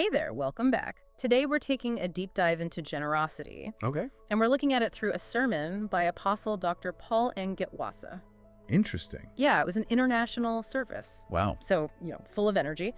Hey there, welcome back. Today we're taking a deep dive into generosity, Okay. and we're looking at it through a sermon by Apostle Dr. Paul N. Gitwaza. Interesting. Yeah, it was an international service, Wow. so, full of energy.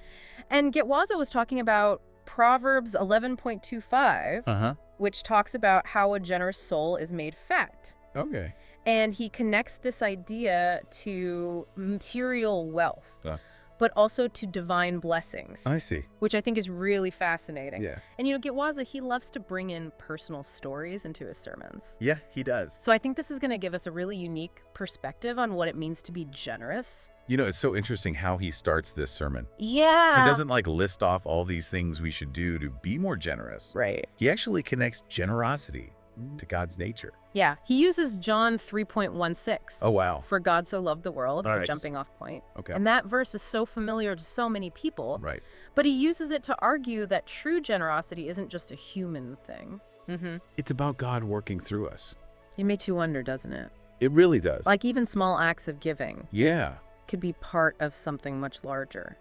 And Gitwaza was talking about Proverbs 11.25, Uh-huh. which talks about how a generous soul is made fat. Okay. And he connects this idea to material wealth, Uh. but also to divine blessings, I see. which I think is really fascinating. Yeah. And Gitwaza, he loves to bring in personal stories into his sermons. Yeah, he does. So I think this is going to give us a really unique perspective on what it means to be generous. It's so interesting how he starts this sermon. Yeah. He doesn't list off all these things we should do to be more generous. Right. He actually connects generosity to God's nature. Yeah. He uses John 3.16. Oh, wow. For God so loved the world as All a right. jumping off point. Okay. And that verse is so familiar to so many people. Right. But he uses it to argue that true generosity isn't just a human thing. Mm-hmm. It's about God working through us. It makes you wonder, doesn't it? It really does. Like even small acts of giving Yeah, could be part of something much larger.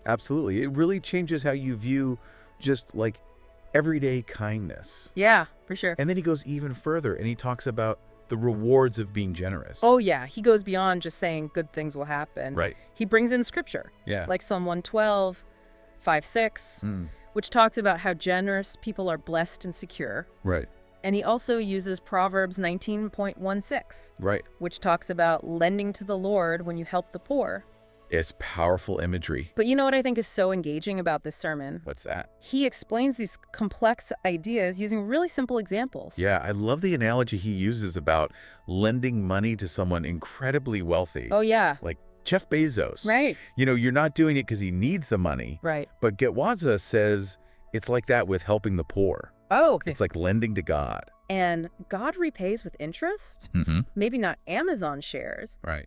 absolutely. It really changes how you view just everyday kindness. Yeah, for sure. And then he goes even further and he talks about the rewards of being generous. Oh, yeah. He goes beyond just saying good things will happen. Right. He brings in scripture, Yeah. like Psalm 112, 5:6, which talks about how generous people are blessed and secure. Right. And he also uses Proverbs 19.16, Right. which talks about lending to the Lord when you help the poor. It's powerful imagery. But you know what I think is so engaging about this sermon? What's that? He explains these complex ideas using really simple examples. Yeah, I love the analogy he uses about lending money to someone incredibly wealthy. Oh, yeah. Like Jeff Bezos. Right. You're not doing it because he needs the money. Right. But Gitwaza says it's like that with helping the poor. Oh, okay. It's like lending to God. And God repays with interest? Mm-hmm. Maybe not Amazon shares, Right.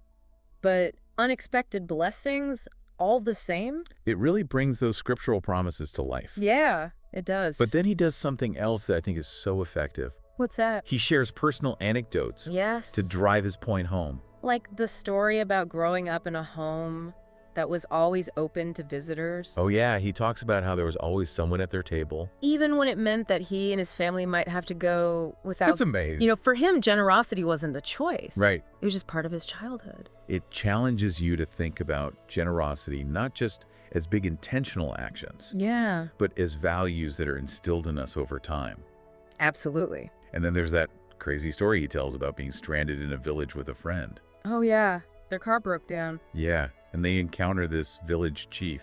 but unexpected blessings all the same? It really brings those scriptural promises to life. Yeah, it does. But then he does something else that I think is so effective. What's that? He shares personal anecdotes Yes. to drive his point home. Like the story about growing up in a home that was always open to visitors. Oh yeah, he talks about how there was always someone at their table. Even when it meant that he and his family might have to go without... That's amazing. For him, generosity wasn't a choice. Right. It was just part of his childhood. It challenges you to think about generosity not just as big intentional actions, Yeah. but as values that are instilled in us over time. Absolutely. And then there's that crazy story he tells about being stranded in a village with a friend. Oh, yeah. Their car broke down. Yeah, and they encounter this village chief.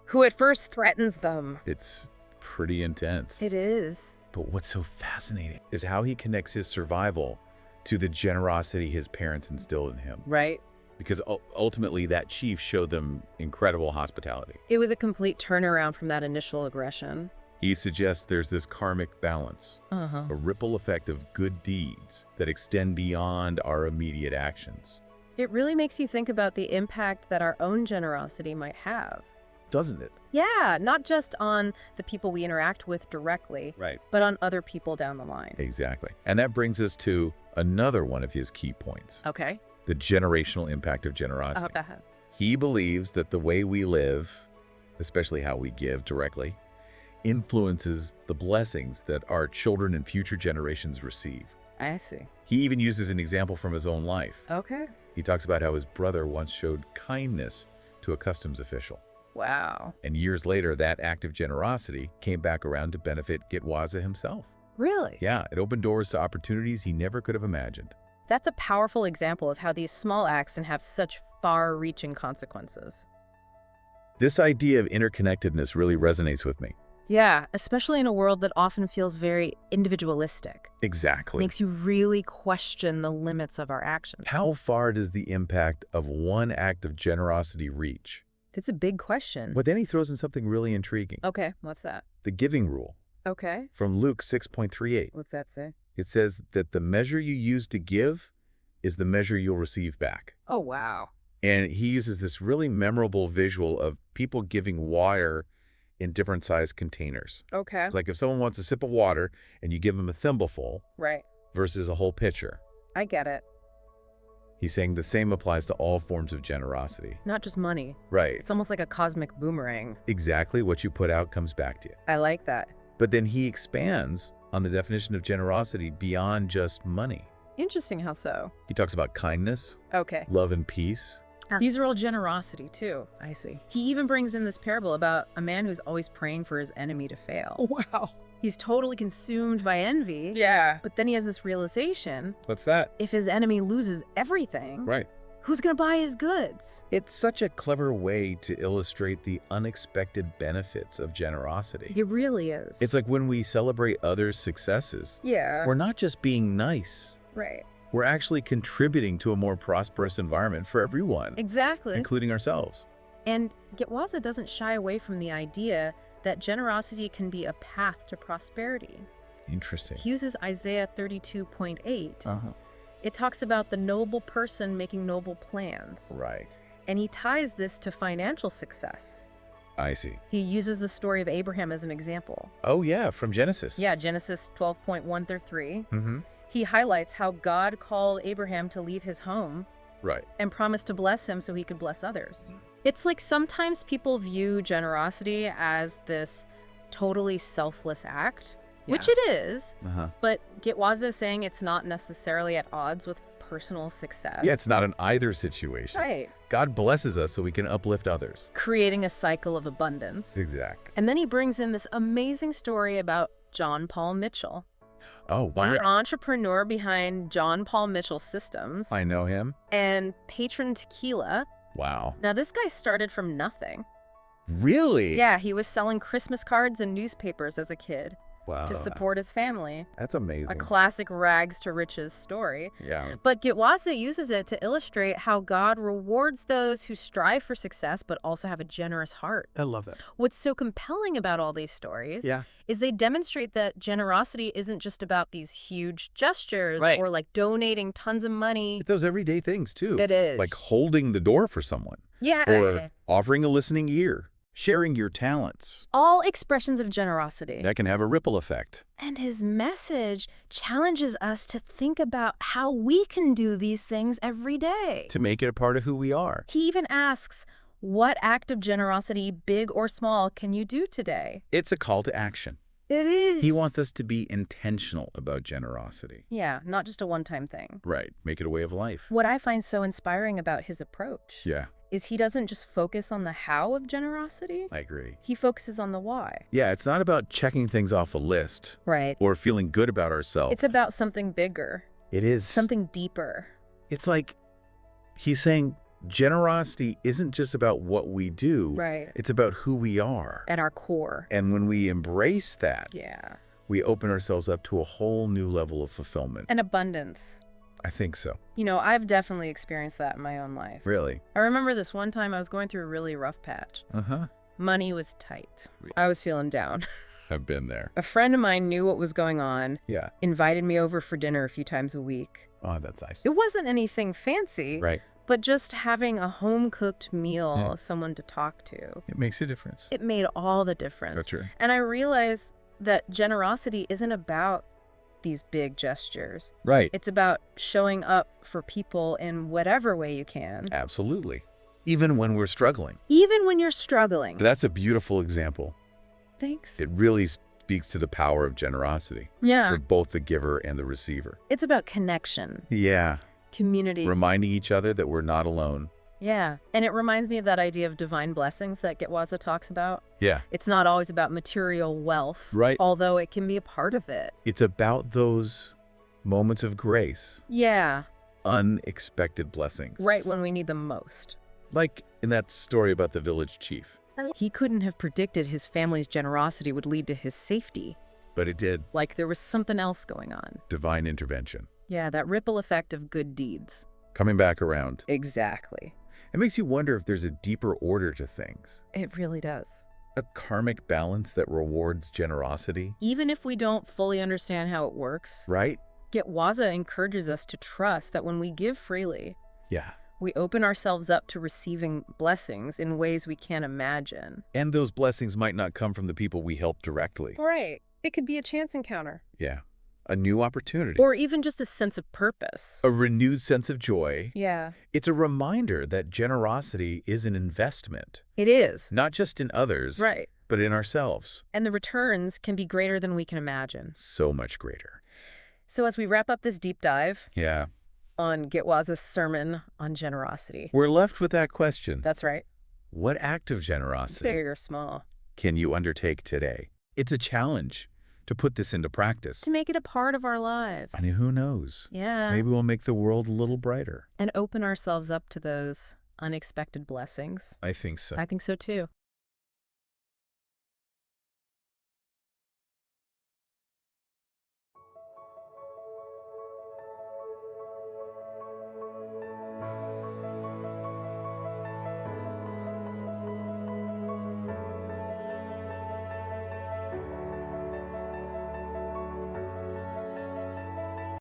Who at first threatens them. It's pretty intense. It is. But what's so fascinating is how he connects his survival to the generosity his parents instilled in him. Right. Because ultimately that chief showed them incredible hospitality. It was a complete turnaround from that initial aggression. He suggests there's this karmic balance, Uh-huh. a ripple effect of good deeds that extend beyond our immediate actions. It really makes you think about the impact that our own generosity might have. Doesn't it? Yeah, not just on the people we interact with directly, Right. but on other people down the line. Exactly. And that brings us to another one of his key points, Okay. the generational impact of generosity. How about that? He believes that the way we live, especially how we give directly, influences the blessings that our children and future generations receive. I see. He even uses an example from his own life. Okay. He talks about how his brother once showed kindness to a customs official. Wow. And years later, that act of generosity came back around to benefit Gitwaza himself. Really? Yeah, it opened doors to opportunities he never could have imagined. That's a powerful example of how these small acts can have such far-reaching consequences. This idea of interconnectedness really resonates with me. Yeah, especially in a world that often feels very individualistic. Exactly. Makes you really question the limits of our actions. How far does the impact of one act of generosity reach? It's a big question. But then he throws in something really intriguing. Okay, what's that? The giving rule Okay. from Luke 6.38. What's that say? It says that the measure you use to give is the measure you'll receive back. Oh, wow. And he uses this really memorable visual of people giving water in different size containers. Okay. It's like if someone wants a sip of water and you give them a thimbleful Right. versus a whole pitcher. I get it. He's saying the same applies to all forms of generosity. Not just money. Right. It's almost like a cosmic boomerang. Exactly what you put out comes back to you. I like that. But then he expands on the definition of generosity beyond just money. Interesting, how so? He talks about kindness, Okay. love and peace. These are all generosity, too. I see. He even brings in this parable about a man who's always praying for his enemy to fail. Wow. He's totally consumed by envy. Yeah. But then he has this realization, What's that? if his enemy loses everything, Right. who's going to buy his goods? It's such a clever way to illustrate the unexpected benefits of generosity. It really is. It's like when we celebrate others' successes, yeah. we're not just being nice. Right. We're actually contributing to a more prosperous environment for everyone, Exactly. including ourselves. And Gitwaza doesn't shy away from the idea that generosity can be a path to prosperity. Interesting. He uses Isaiah 32.8. Uh-huh. It talks about the noble person making noble plans. Right. And he ties this to financial success. I see. He uses the story of Abraham as an example. Oh, yeah, from Genesis. Yeah, Genesis 12.1 through 3. Mm-hmm. He highlights how God called Abraham to leave his home Right. and promised to bless him so he could bless others. It's like sometimes people view generosity as this totally selfless act, which it is, Uh-huh. but Gitwaza is saying it's not necessarily at odds with personal success. Yeah, it's not an either situation. Right. God blesses us so we can uplift others. Creating a cycle of abundance. Exactly. And then he brings in this amazing story about John Paul Mitchell, Oh, wow. the entrepreneur behind John Paul Mitchell Systems I know him. and Patron Tequila. Wow. Now, this guy started from nothing. Really? Yeah, he was selling Christmas cards and newspapers as a kid Wow. to support his family. That's amazing. A classic rags to riches story. Yeah. But Gitwaza uses it to illustrate how God rewards those who strive for success but also have a generous heart. I love that. What's so compelling about all these stories Yeah. is they demonstrate that generosity isn't just about these huge gestures Right. or like donating tons of money. It's those everyday things, too. It is. Like holding the door for someone. Yeah. Or offering a listening ear. Sharing your talents. all expressions of generosity. That can have a ripple effect. And his message challenges us to think about how we can do these things every day. To make it a part of who we are. He even asks, what act of generosity, big or small, can you do today? It's a call to action. It is. He wants us to be intentional about generosity. Yeah, not just a one-time thing. Right. Make it a way of life. What I find so inspiring about his approach Yeah, is he doesn't just focus on the how of generosity. I agree. He focuses on the why. Yeah, it's not about checking things off a list Right. or feeling good about ourselves. It's about something bigger, It is. something deeper. It's like he's saying generosity isn't just about what we do. Right. It's about who we are. At our core. And when we embrace that, Yeah. we open ourselves up to a whole new level of fulfillment. And abundance. I think so. You know, I've definitely experienced that in my own life. Really? I remember this one time I was going through a really rough patch. Uh-huh. Money was tight. I was feeling down. I've been there. A friend of mine knew what was going on, Yeah. invited me over for dinner a few times a week. Oh, that's nice. It wasn't anything fancy, Right. but just having a home-cooked meal, Yeah. someone to talk to, It makes a difference. it made all the difference. That's true. And I realized that generosity isn't about these big gestures. Right. It's about showing up for people in whatever way you can, Absolutely. Even when we're struggling. even when you're struggling. That's a beautiful example. Thanks. It really speaks to the power of generosity Yeah. for both the giver and the receiver. It's about connection, Yeah. community. Reminding each other that we're not alone. Yeah. And it reminds me of that idea of divine blessings that Gitwaza talks about. Yeah. It's not always about material wealth, Right. although it can be a part of it. It's about those moments of grace, Yeah. unexpected blessings. Right when we need them most. Like in that story about the village chief. He couldn't have predicted his family's generosity would lead to his safety. But it did. Like there was something else going on. Divine intervention. Yeah, that ripple effect of good deeds. Coming back around. Exactly. It makes you wonder if there's a deeper order to things. It really does. A karmic balance that rewards generosity. Even if we don't fully understand how it works, Right? Gitwaza encourages us to trust that when we give freely, Yeah. we open ourselves up to receiving blessings in ways we can't imagine. And those blessings might not come from the people we help directly. Right. It could be a chance encounter. Yeah. a new opportunity, Or even just a sense of purpose. a renewed sense of joy. Yeah. It's a reminder that generosity is an investment, It is. not just in others, Right. but in ourselves. And the returns can be greater than we can imagine. So much greater. So as we wrap up this deep dive Yeah. on Gitwaza's sermon on generosity. We're left with that question. That's right. What act of generosity Big or small. can you undertake today? It's a challenge to put this into practice. To make it a part of our lives. I mean, who knows? Yeah. Maybe we'll make the world a little brighter. And open ourselves up to those unexpected blessings. I think so. I think so too.